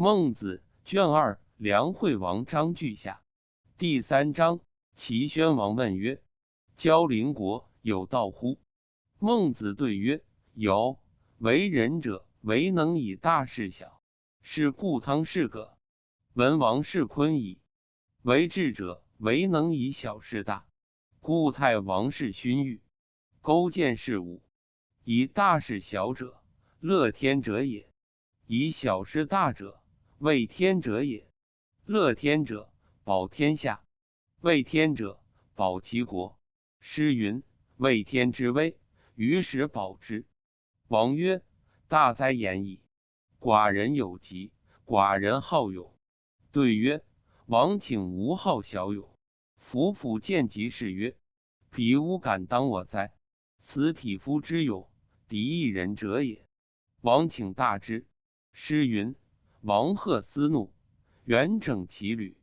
孟子卷2，梁惠王章句下。第3章，齐宣王问曰：交邻国有道乎？孟子对曰：有。为人者，唯能以大事小，是故汤是葛。文王是坤矣。为智者，唯能以小事大，故太王是勋欲。勾践是武，以大事小者，乐天者也；以小事大者，畏天者也。乐天者，保天下；畏天者，保其国。诗云：畏天之威，于时保之。王曰：大哉言矣！寡人有疾，寡人好勇。对曰：王请吾好小勇。夫妇见疾是曰：彼吾敢当我哉？此匹夫之勇，敌一人者也。王请大之。诗云：王贺思怒，远整其旅，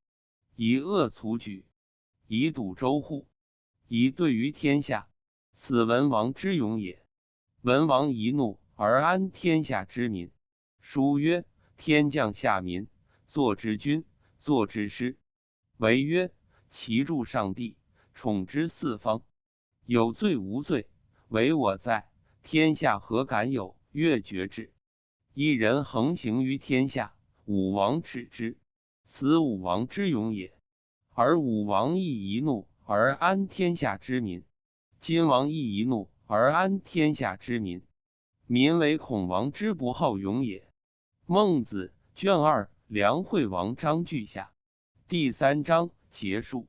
以恶卒举，以堵周户，以对于天下。此文王之勇也。文王一怒而安天下之民。书曰：天降下民，作之君，作之师。为曰：其助上帝，宠之四方。有罪无罪，唯我在，天下何敢有越绝之？一人横行于天下，武王耻之，此武王之勇也。而武王亦一怒而安天下之民，今王亦一怒而安天下之民，民为恐王之不好勇也。孟子卷2，梁惠王章句下。第3章结束。